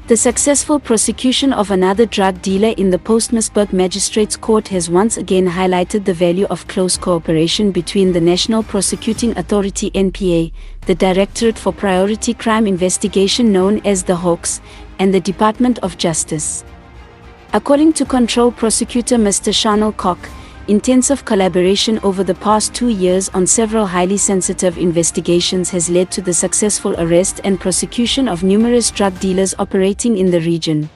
The successful prosecution of another drug dealer in the Postmasburg Magistrates Court has once again highlighted the value of close cooperation between the National Prosecuting Authority (NPA), the Directorate for Priority Crime Investigation known as the Hawks, and the Department of Justice. According to Control Prosecutor Mr. Charnel Koch, intensive collaboration over the past 2 years on several highly sensitive investigations has led to the successful arrest and prosecution of numerous drug dealers operating in the region.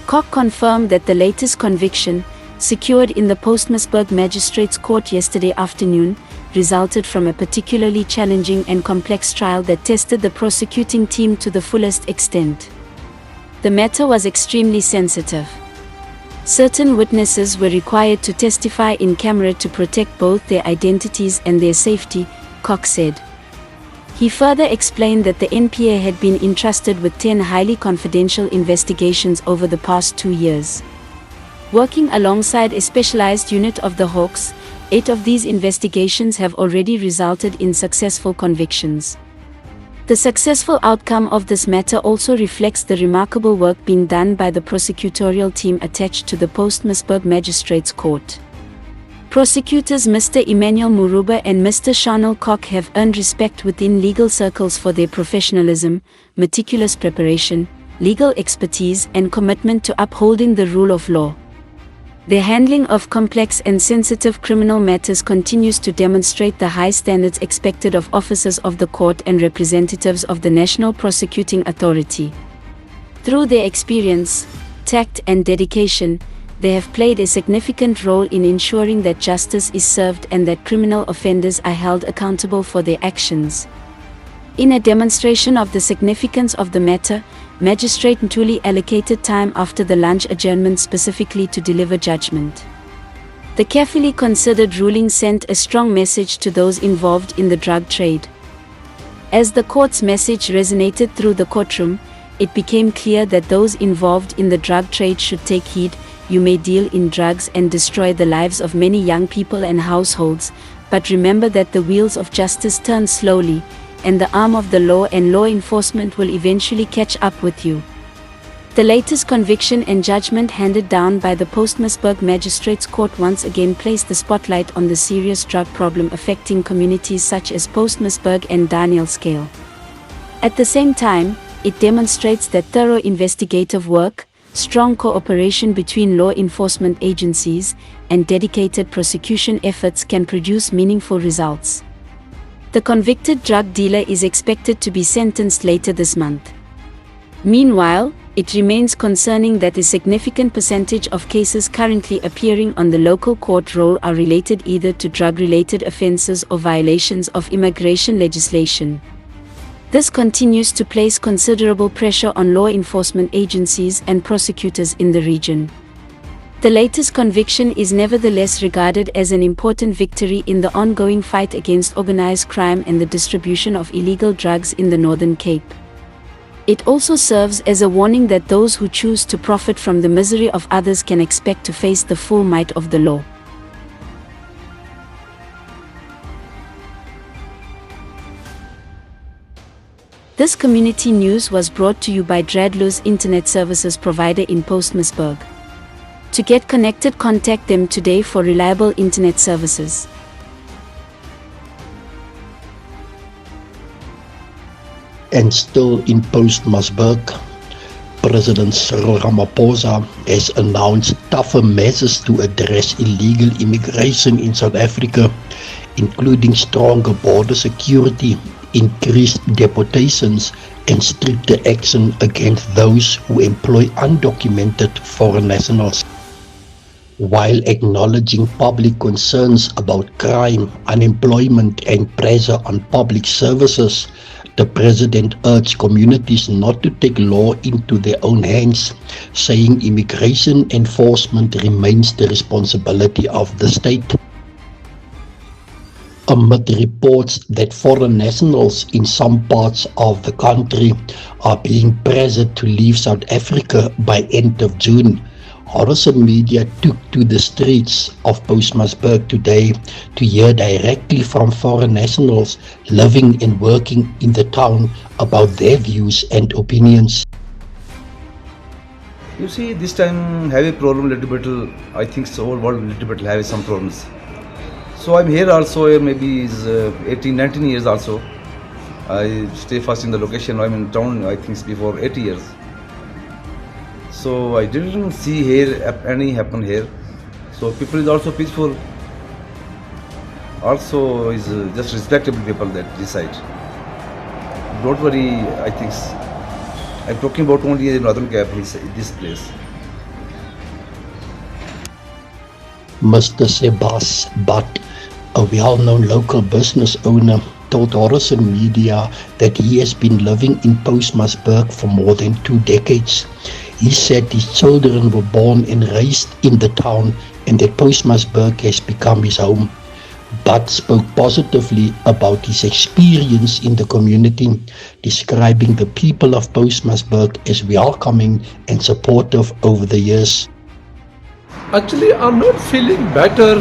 Koch confirmed that the latest conviction, secured in the Postmasburg Magistrates Court yesterday afternoon, resulted from a particularly challenging and complex trial that tested the prosecuting team to the fullest extent. The matter was extremely sensitive. Certain witnesses were required to testify in camera to protect both their identities and their safety, Koch said. He further explained that the NPA had been entrusted with 10 highly confidential investigations over the past 2 years. Working alongside a specialized unit of the Hawks, 8 of these investigations have already resulted in successful convictions. The successful outcome of this matter also reflects the remarkable work being done by the prosecutorial team attached to the Postmasburg Magistrates Court. Prosecutors Mr. Emmanuel Muruba and Mr. Charnel Koch have earned respect within legal circles for their professionalism, meticulous preparation, legal expertise, and commitment to upholding the rule of law. Their handling of complex and sensitive criminal matters continues to demonstrate the high standards expected of officers of the court and representatives of the National Prosecuting Authority. Through their experience, tact, and dedication, they have played a significant role in ensuring that justice is served and that criminal offenders are held accountable for their actions. In a demonstration of the significance of the matter, Magistrate Ntuli allocated time after the lunch adjournment specifically to deliver judgment. The carefully considered ruling sent a strong message to those involved in the drug trade. As the court's message resonated through the courtroom, it became clear that those involved in the drug trade should take heed. You may deal in drugs and destroy the lives of many young people and households, but remember that the wheels of justice turn slowly, and the arm of the law and law enforcement will eventually catch up with you. The latest conviction and judgment handed down by the Postmasburg Magistrates Court once again placed the spotlight on the serious drug problem affecting communities such as Postmasburg and Danielscale. At the same time, it demonstrates that thorough investigative work, strong cooperation between law enforcement agencies, and dedicated prosecution efforts can produce meaningful results. The convicted drug dealer is expected to be sentenced later this month. Meanwhile, it remains concerning that a significant percentage of cases currently appearing on the local court roll are related either to drug-related offenses or violations of immigration legislation. This continues to place considerable pressure on law enforcement agencies and prosecutors in the region. The latest conviction is nevertheless regarded as an important victory in the ongoing fight against organized crime and the distribution of illegal drugs in the Northern Cape. It also serves as a warning that those who choose to profit from the misery of others can expect to face the full might of the law. This community news was brought to you by Dradlo's internet services provider in Postmasburg. To get connected, contact them today for reliable internet services. And still in Postmasburg, President Cyril Ramaphosa has announced tougher measures to address illegal immigration in South Africa, including stronger border security, increased deportations, and stricter action against those who employ undocumented foreign nationals. While acknowledging public concerns about crime, unemployment, and pressure on public services, the president urged communities not to take law into their own hands, saying immigration enforcement remains the responsibility of the state. Amid reports that foreign nationals in some parts of the country are being pressured to leave South Africa by end of June, Horizon Media took to the streets of Postmasburg today to hear directly from foreign nationals living and working in the town about their views and opinions. You see, this time have a problem little bit. I think so. Whole world little bit have some problems. So I'm here also. Maybe is 18, 19 years also. I stay first in the location. I'm in town. I think it's before 8 years. So I didn't see here any happen here. So people is also peaceful. Also is just respectable people that decide. Don't worry. I think I'm talking about only the Northern Cape. This place. Mr. Sebas Butt, a well-known local business owner, told Horizon Media that he has been living in Postmasburg for more than 2 decades. He said his children were born and raised in the town and that Postmasburg has become his home. Butt spoke positively about his experience in the community, describing the people of Postmasburg as welcoming and supportive over the years. Actually, I'm not feeling better.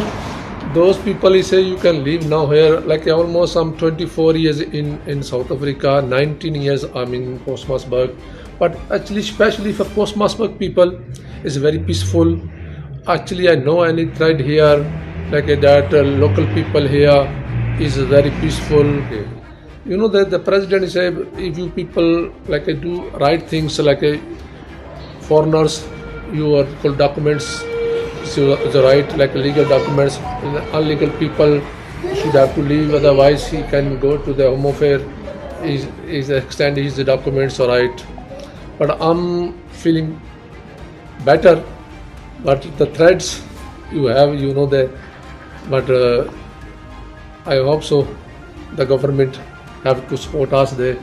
Those people say you can live now here. Like almost I'm 24 years in South Africa, 19 years I'm in Postmasburg. But actually, especially for Postmasburg people, it's very peaceful. Actually, I know any thread here, like that local people here is very peaceful. You know that the president said if you people like do right things like foreigners, your documents the right like legal documents, illegal people should have to leave, otherwise he can go to the home affair, is extend his documents right. But I'm feeling better, but the threats you have, you know that, but I hope so the government have to support us there.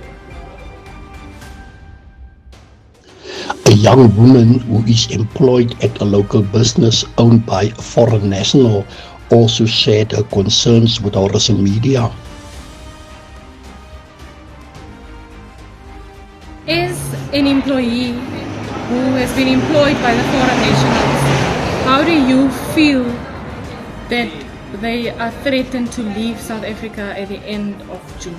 A young woman who is employed at a local business owned by a foreign national also shared her concerns with Horizon Media. As an employee who has been employed by the foreign nationals, how do you feel that they are threatened to leave South Africa at the end of June?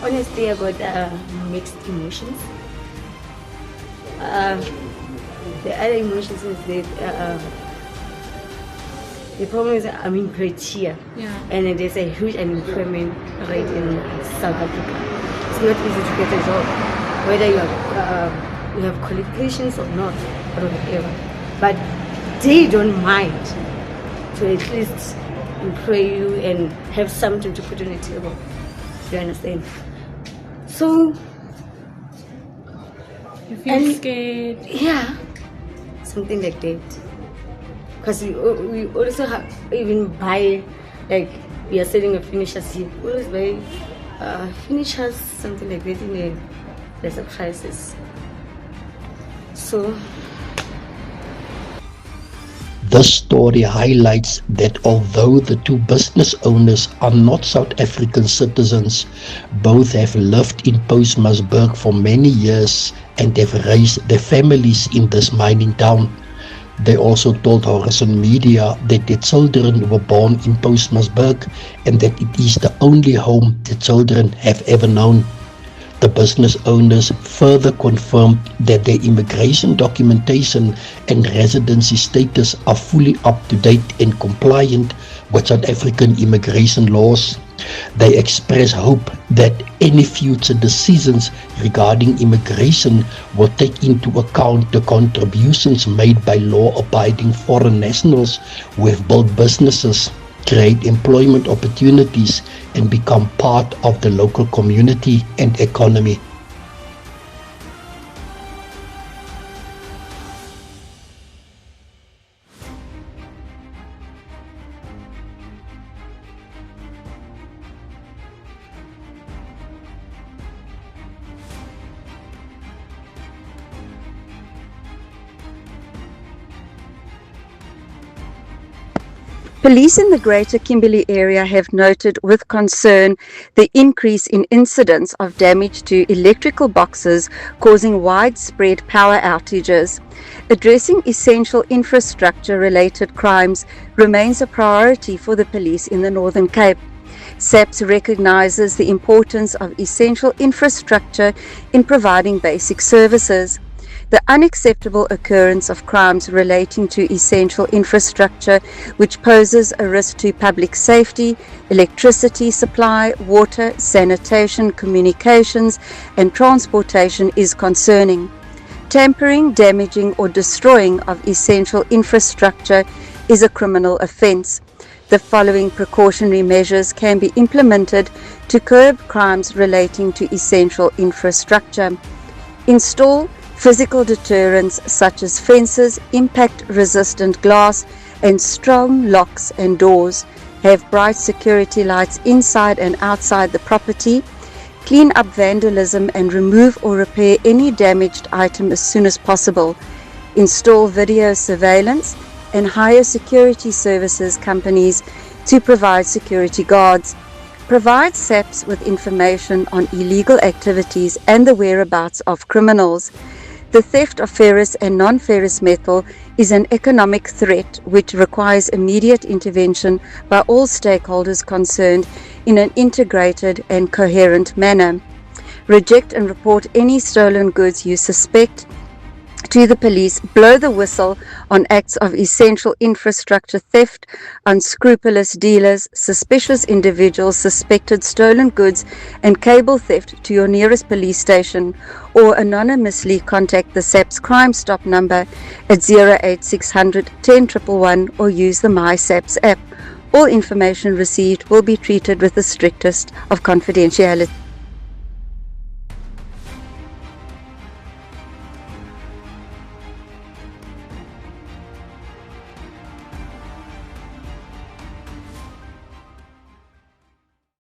Honestly, I got mixed emotions. The other emotions is that the problem is I'm in grade here, and there's a huge unemployment rate in South Africa. It's not easy to get a job, whether you have qualifications or not, or whatever. But they don't mind to at least employ you and have something to put on the table. You understand? So you feel scared? Yeah, something like that. Because we also have even buy, like we are selling a finishers here. We always buy finishers, something like that in the lesser prices. So this story highlights that although the two business owners are not South African citizens, both have lived in Postmasburg for many years and have raised their families in this mining town. They also told Horizon Media that their children were born in Postmasburg and that it is the only home the children have ever known. The business owners further confirmed that their immigration documentation and residency status are fully up to date and compliant with South African immigration laws. They express hope that any future decisions regarding immigration will take into account the contributions made by law-abiding foreign nationals who have built businesses, create employment opportunities, and become part of the local community and economy. Police in the Greater Kimberley area have noted with concern the increase in incidents of damage to electrical boxes causing widespread power outages. Addressing essential infrastructure-related crimes remains a priority for the police in the Northern Cape. SAPS recognizes the importance of essential infrastructure in providing basic services. The unacceptable occurrence of crimes relating to essential infrastructure which poses a risk to public safety, electricity supply, water, sanitation, communications, and transportation is concerning. Tampering, damaging, or destroying of essential infrastructure is a criminal offence. The following precautionary measures can be implemented to curb crimes relating to essential infrastructure. Install physical deterrents such as fences, impact-resistant glass, and strong locks and doors. Have bright security lights inside and outside the property. Clean up vandalism and remove or repair any damaged item as soon as possible. Install video surveillance and hire security services companies to provide security guards. Provide SAPS with information on illegal activities and the whereabouts of criminals. The theft of ferrous and non-ferrous metal is an economic threat which requires immediate intervention by all stakeholders concerned in an integrated and coherent manner. Reject and report any stolen goods you suspect to the police. Blow the whistle on acts of essential infrastructure theft, unscrupulous dealers, suspicious individuals, suspected stolen goods, and cable theft to your nearest police station, or anonymously contact the SAPS Crime Stop number at 08600 10111 or use the My SAPS app. All information received will be treated with the strictest of confidentiality.